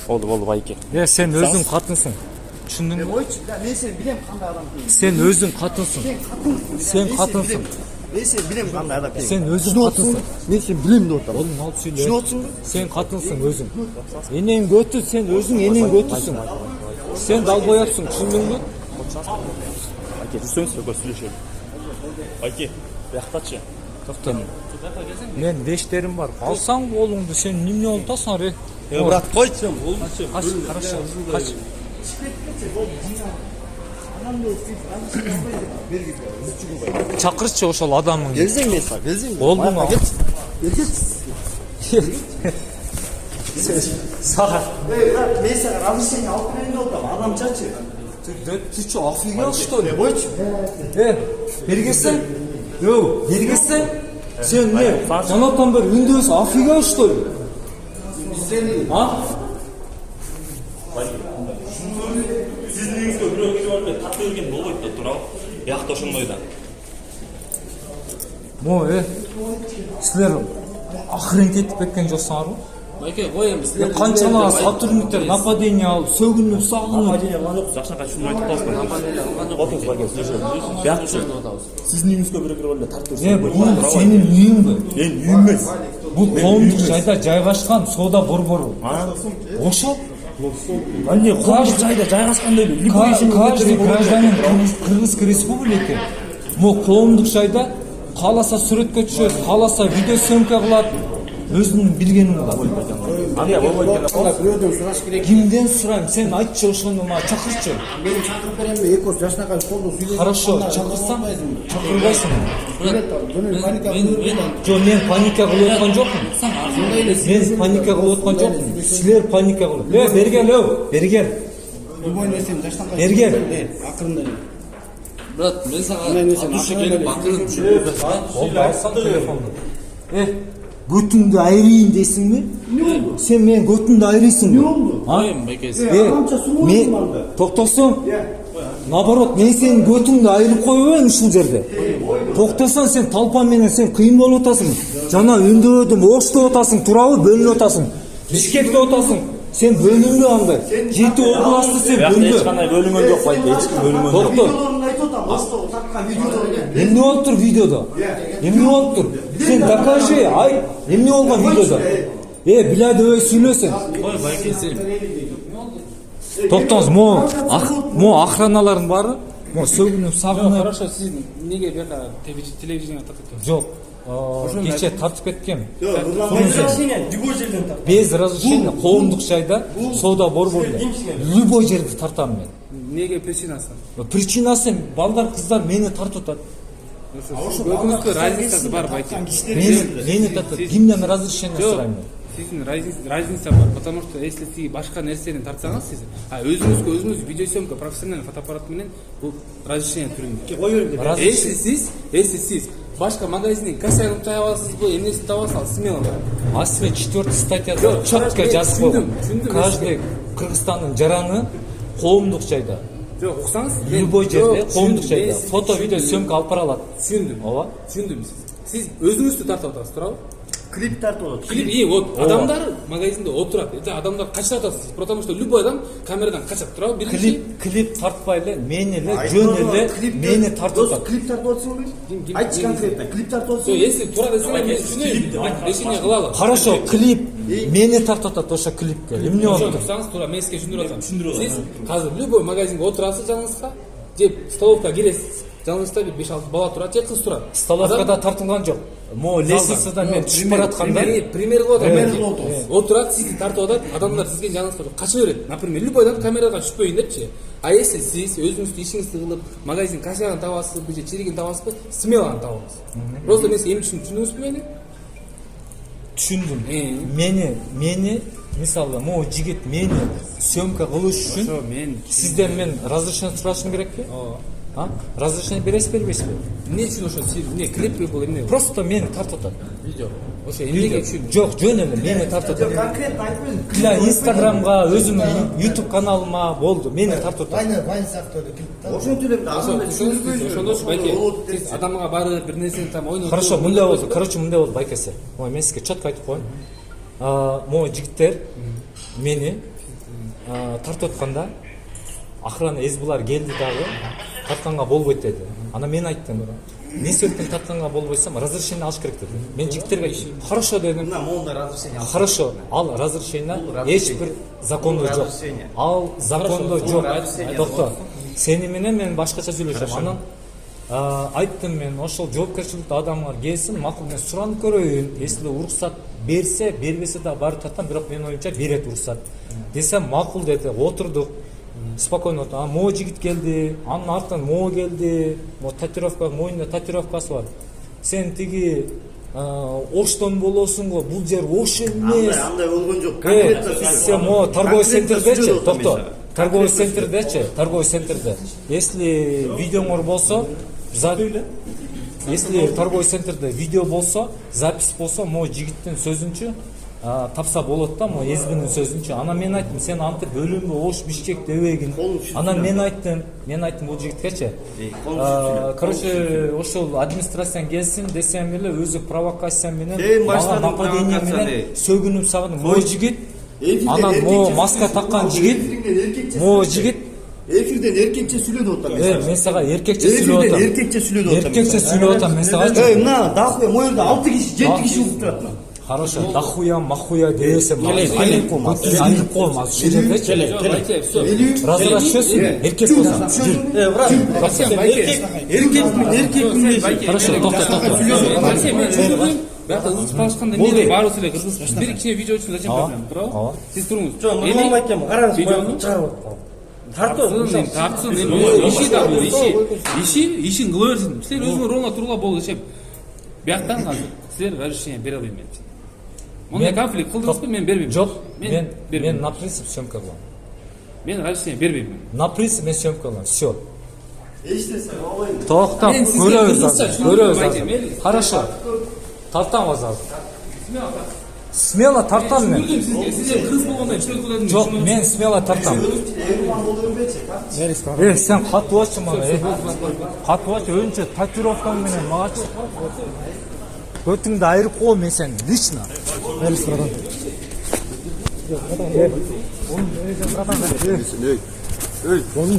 Болду байке. Сен өзүң катынсың. Түшүндүңбү? Мен сени билем кандай адам экенин. Сен өзүң катынсың. Сен катынсың. Мен сени билем кандай адам экенин. Сен өзүң катынсың. Мен сени билем деп атам. Оğlum алып сөйлө. Түшүнүп атсыңбы? Сен катынсың өзүң. Энең көтү, сен өзүң энең көтүсүң. Сен далбояпсың, түшүндүңбү? Байке, жүрсөңүз экөө сүйлөшөлү. Байке, бияктачы. Токто. Мен вещтерим бар. Алсаң колуңду, сен эмне болуп атасың, ре? Брат, койчу. Кач, хорошо. Кач. Чакырчы ошол адамыңды. Келсең мен сага, келсең. Болдуңбу? Сага. Брат, мен сага разрешение алып берейин деп атам. Адамчачы. Ты что, офигел, что ли? Койчу. Бергесең? Бергесең? Сен не? Жанаттан бери үндөсүң, офигел, что ли? А? Сиздин үйүңүзгө бирөө келип алып тартып берген болбойт да, туурабы? Биякта ошондой да. Силер охренеть этип кеткен жоксуңарбы? Байке, коем силер. Канчалар сотрудниктер нападение алып, сөгүнүп, сагынып. Нападение кылган жокпуз, жакшынакай ушуну айтып атабыз. Нападение кылган жокпуз. Отуруңуз байке, сүйлөшөлү. Биякчы. Сиздин үйүңүзгө бирөө келип алып тартып берген. Бул сенин үйүңбү? Мен үйүм эмес. Бул коомдук жайда жайгашкан соода борбору. Ошол Эмне коомдук жайда жайгашкандай эле. каждый гражданин Кыргызской республики коомдук жайда кааласа сүрөткө түшөт, кааласа видеосъемка кылат, өзүнүн билгенин кылат. Ага, болбойт эле. Бирөөдөн сураш керек. Кимден сурайм? Сен айтчы, ошону мага чакырчы. Мен чакырып беремби? Экөөс жашнакай колдо сүйлөшүп. Хорошо, чакырсаң, чакырбайсың. Мен Жок, мен паника кылып аткан жокмун. Мен паника кылып аткан жокмун. Силер паника кылып. Бергел. Любой нерсени жашнакай. Бергел. Акырында. брат, мен сага атушы келип акырын түшүрүп. Болду, алсаң телефонду. Götüңдү айрыйын дейсиңби? Сен менин götүмдү айрыйсың. Коем байкеси. Токтосоң. Наоборот, мен сенин götүңдү айырып койбойм ушул жерде. Токтосоң, сен талпа менен сен кыйын болуп атасың. Жана үндөдүм, Ошто атасың, туурабы? Бөлүнүп атасың. Бишкекте атасың. Сен бөлүндү андай. Жети областы сен бөлүндү. Эч кандай бөлүнгөн жок байке, эч ким бөлүнгөн жок. Токто. Айтып атам, Ошто тарткан видеодо. Эмне болуп тур видеодо? Эмне болуп тур? Сен докажи, ай. Эмне болгон видеодо? Билядыбай сүйлөсөң. Кой байкеси. Токтоңуз, мо охраналардын баары, сөгүнүп, сагынып. Хорошо, сиз неге бияка телевидениеге тартып? Жок. Кече тартып кеткем. Любой жерден тарт. Без разрешения коомдук жайда соода борборунда любой жерде тартам мен. Неге причинасы? Причинасы балдар, кыздар мени тартып атат. Өзүңүзгө разницасы бар байке. Мени тартат. Кимден разрешение сурайм мен? Сиздин разница бар, потому что если сиз башка нерсени тартсаңыз, сиз өзүңүз видеосъемка профессиональный фотоаппарат менен бул разрешение түрүндө. Если сиз башка магазиндин кассасын таап аласызбы, эмнесин таап алсаңыз, смело. 4 статьяда четко жазып койгон. Каждый Кыргызстандын жараны коомдук жайда. Жок, уксаңыз, любой жерде коомдук жайда фото, видео, съемка алып бара алат. Түшүндүм. Ооба. Түшүндүм. Сиз өзүңүздү тартып атасыз, туурабы? Клип тартып алат. Вот адамдар магазинде отурат. Адамдар качат атасыз, потому что любой адам камерадан качат, туурабы? Клип тартпай эле, мени эле, жөн эле мени тартып атат. Клип тартып атсыңбы? Айтчы конкретно, клип тартып атсыңбы? Если туура десең, мен түшүнөйүн. Решение кылалы. Хорошо, клип мени тартып атат ошо клипке. Эмне болду? Турсаңыз, туура мен сизге түшүндүрүп атам. Сиз азыр любой магазинге отурасыз жалгызга, же столовкага киресиз. Жалгызда бир 5-6 бала турат, же кыз турат. Столовкада тартылган жок. Лестницадан мен түшүп баратканда пример кылып атам. Отурат, сизди тартып атат, адамдар сизге жалгызга кача берет. Например, любой адам камерага түшпөйүн депчи. А если сиз өзүңүздүн ишиңизди кылып, магазин кассадан табасызбы, же чиригин табасызбы, смело аны табыңыз. Просто мен эми түшүндүңүзбү мени? Түшүндүм. Мени мисалы, могу жигит мени съемка кылыш үчүн сизден мен разрешение сурашым керекпи? Разрешение бересиз, бербейсизби? Эмне үчүн ошо эмне клиппи бул эмне? Просто мени тартып атат. Видео. Ошо эмнеге үчүн? Жок, жөн эле мени тартып атат. Конкретно айтып бериң. Для Инстаграмга, өзүмдүн YouTube каналыма болду, мени тартып атат. Вайн сактоодо клип. Ошентип эле ошондочу байке, сиз адамга барып бир нерсени там ойнотуп. Хорошо, мындай болду. Короче, мындай болду байкеси. Мен сизге четко айтып коеюн. Могу жигиттер мени тартып атканда охрана СБлар келди дагы тартканга болбойт деди. Ана мен айттым. Не себептен тартканга болбойсам разрешение алыш керек деди. Мен жигиттерге хорошо дедим. Мына моунда разрешение алып. Хорошо, ал разрешение эч бир закондо жок. Ал закондо жок. Токто. Сени менен мен башкача сүйлөшөм. Анан айттым мен ошол жоопкерчиликтүү адамдар келсин, макул мен суранып көрөйүн. Если уруксат берсе, бербесе да барып татам, бирок менин оюмча берет уруксат. Десем макул деди. Отурдук. Спокойно. Мо жигит келди, анын артынан мо келди. Мо татуировка, моюнда татуировкасы бар. Сен тиги Оштон болосуң го, бул жер Ош эмес. Андай болгон жок. Сен мо торговый центрдечи, токто. Торговый центрдечи, торговый центрде. Если видеоңор болсо, если торговый центрде видео болсо, запись болсо, мо жигиттин сөзүнчө тапса болот да, мо СБнин сөзүнчө. Анан мен айттым, сен антип бөлүмбү Ош Бишкек дебегин. Анан мен айттым бул жигитке. Короче, ошол администрациядан келсин десем эле өзү провокация менен мага нападение менен сөгүнүп сагындым. Мо жигит, анан мо маска таккан жигит, мо жигит эфирден эркекче сүйлөп атам. Мен сага эркекче сүйлөп атам. Эркекче сүйлөп атам. Эркекче сүйлөп атам мен сага. Мына дахуя моюнда 6 киши, 7 киши угуп турат. Хорошо, дахуя, махуя десем, айрып коем, азыр ушул жердечи. Разрешёсуң, эркек болсоң. Эркекмин. Хорошо, токто. Бияқта ызгышып калышканда эмне баарыбыз эле кыргызбыз. Бир кичине видео үчүн зачем проблема, туурабы? Сиз туруңуз. Жок, мен нема айткам, караңыз, видеону чыгарып атам. Тартсын, иши да бул, ишин кыла берсин. Силер өзүңөр ролуна турула болду дешем. Бияктан азыр силер разрешение бере албайм мен. Мондай конфликт кылдыңызбы, мен бербейм. Жок, мен на принцип съемка кылам. Мен разрешение бербейм. На принцип мен съемка кылам. Всё. Эчтеси албайм. Токтоп, көрөбүз. Хорошо. Тартамыз азыр. Смело тартам мен. Сиздер кыз болгондо чөйт кылдым. Жок, мен смело тартам. Сен катыбачы мага. Катыбачы өзүнчө татуировкаң менен магачы. Көтүңдү айырып кой мен сени лично. Onun